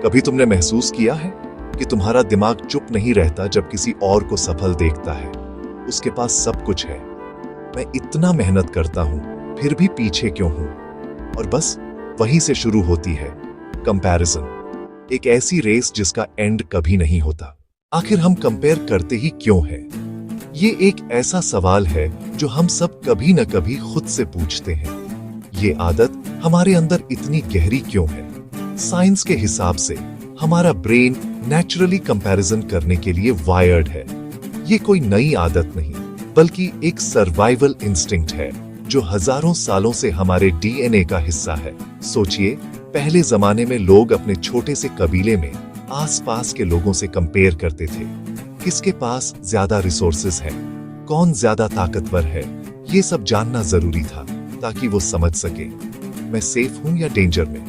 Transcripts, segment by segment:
कभी तुमने महसूस किया है कि तुम्हारा दिमाग चुप नहीं रहता जब किसी और को सफल देखता है? उसके पास सब कुछ है, मैं इतना मेहनत करता हूं फिर भी पीछे क्यों हूं? और बस वहीं से शुरू होती है कंपैरिजन, एक ऐसी रेस जिसका एंड कभी नहीं होता। आखिर हम कंपेयर करते ही क्यों हैं? ये एक ऐसा सवाल है जो हम सब कभी न कभी खुद से पूछते हैं। ये आदत हमारे अंदर इतनी गहरी क्यों है? साइंस के हिसाब से हमारा ब्रेन नेचुरली कंपैरिजन करने के लिए वायर्ड है। ये कोई नई आदत नहीं, बल्कि एक सर्वाइवल इंस्टिंक्ट है जो हजारों सालों से हमारे डीएनए का हिस्सा है। सोचिए, पहले जमाने में लोग अपने छोटे से कबीले में आसपास के लोगों से कंपेयर करते थे। किसके पास ज्यादा रिसोर्सेज हैं, कौन ज्यादा ताकतवर है, ये सब जानना जरूरी था ताकि वो समझ सके मैं सेफ हूं या डेंजर में।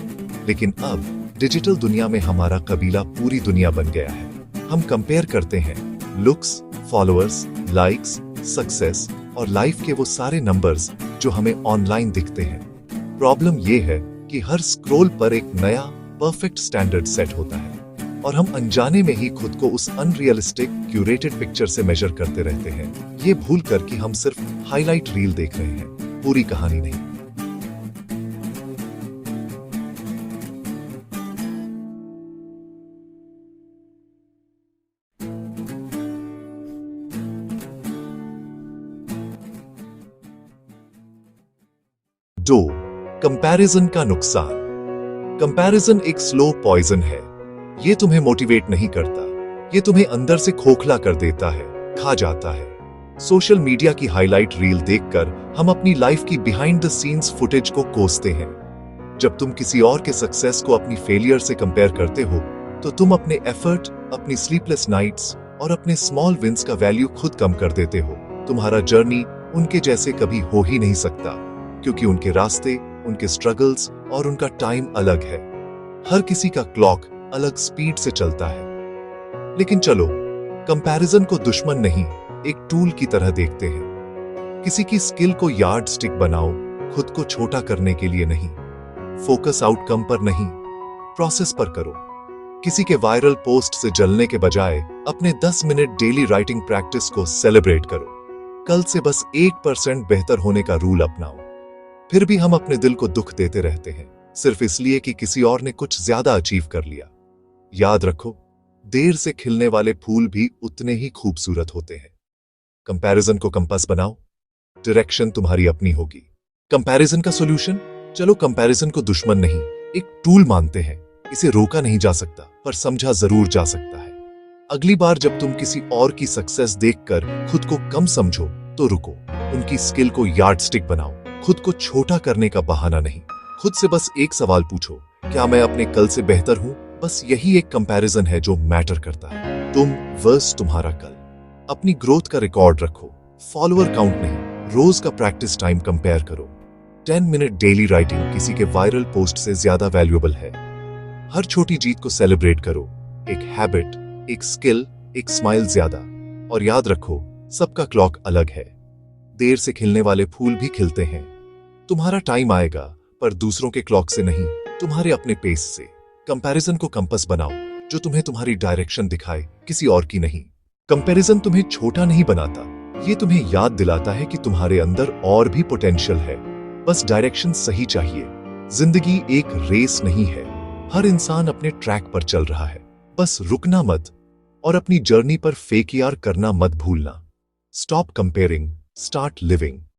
लेकिन अब डिजिटल दुनिया में हमारा कबीला पूरी दुनिया बन गया है। हम कंपेयर करते हैं लुक्स, फॉलोअर्स, लाइक्स, सक्सेस और लाइफ के वो सारे नंबर्स जो हमें ऑनलाइन दिखते हैं। प्रॉब्लम ये है कि हर स्क्रॉल पर एक नया परफेक्ट स्टैंडर्ड सेट होता है और हम अनजाने में ही खुद को उस अनरियलिस्टिक क्यूरेटेड पिक्चर से मेजर करते रहते हैं, ये भूल कर कि हम सिर्फ हाईलाइट रील देख रहे हैं, पूरी कहानी नहीं। दो, कंपैरिजन का नुकसान। कंपैरिजन एक स्लो पॉइजन है। ये तुम्हें मोटिवेट नहीं करता, ये तुम्हें अंदर से खोखला कर देता है, खा जाता है। सोशल मीडिया की हाईलाइट रील देखकर हम अपनी लाइफ की बिहाइंड द सीन्स फुटेज को कोसते हैं। जब तुम किसी और के सक्सेस को अपनी फेलियर से कंपेयर करते हो तो तुम अपने एफर्ट, अपनी स्लीपलेस नाइट्स और अपने स्मॉल विंस का वैल्यू खुद कम कर देते हो। तुम्हारा जर्नी उनके जैसे कभी हो ही नहीं सकता, क्योंकि उनके रास्ते, उनके स्ट्रगल्स और उनका टाइम अलग है। हर किसी का क्लॉक अलग स्पीड से चलता है। लेकिन चलो, कंपैरिजन को दुश्मन नहीं, एक टूल की तरह देखते हैं। किसी की स्किल को यार्ड स्टिक बनाओ, खुद को छोटा करने के लिए नहीं। फोकस आउटकम पर नहीं, प्रोसेस पर करो। किसी के वायरल पोस्ट से जलने के बजाय अपने 10 मिनट डेली राइटिंग प्रैक्टिस को सेलिब्रेट करो। कल से बस 1% बेहतर होने का रूल अपनाओ। फिर भी हम अपने दिल को दुख देते रहते हैं, सिर्फ इसलिए कि किसी और ने कुछ ज्यादा अचीव कर लिया। याद रखो, देर से खिलने वाले फूल भी उतने ही खूबसूरत होते हैं। कंपैरिजन को कंपास बनाओ, डायरेक्शन तुम्हारी अपनी होगी। कंपैरिजन का सॉल्यूशन? चलो कंपैरिजन को दुश्मन नहीं, एक टूल मानते हैं। इसे रोका नहीं जा सकता, पर समझा जरूर जा सकता है। अगली बार जब तुम किसी और की सक्सेस देखकर खुद को कम समझो तो रुको, उनकी स्किल को यार्डस्टिक बनाओ, खुद को छोटा करने का बहाना नहीं। खुद से बस एक सवाल पूछो, क्या मैं अपने कल से बेहतर हूं? बस यही एक कंपैरिजन है जो मैटर करता है। तुम वर्स तुम्हारा कल। अपनी ग्रोथ का रिकॉर्ड रखो, फॉलोअर काउंट नहीं, रोज का प्रैक्टिस टाइम कंपेयर करो। 10 मिनट डेली राइटिंग किसी के वायरल पोस्ट से ज्यादा वैल्यूएबल है। हर छोटी जीत को सेलिब्रेट करो, एक हैबिट, एक स्किल, एक स्माइल ज्यादा। और याद रखो, सबका क्लॉक अलग है। देर से खिलने वाले फूल भी खिलते हैं। तुम्हारा टाइम आएगा, पर दूसरों के क्लॉक से नहीं, तुम्हारे अपने पेस से। कंपैरिजन को कंपास बनाओ जो तुम्हें तुम्हारी डायरेक्शन दिखाए, किसी और की नहीं। कंपैरिजन तुम्हें छोटा नहीं बनाता, ये तुम्हें याद दिलाता है कि तुम्हारे अंदर और भी पोटेंशियल है। बस डायरेक्शन सही चाहिए। जिंदगी एक रेस नहीं है, हर इंसान अपने ट्रैक पर चल रहा है। बस रुकना मत और अपनी जर्नी पर फेक यार करना मत भूलना। Stop comparing, start living.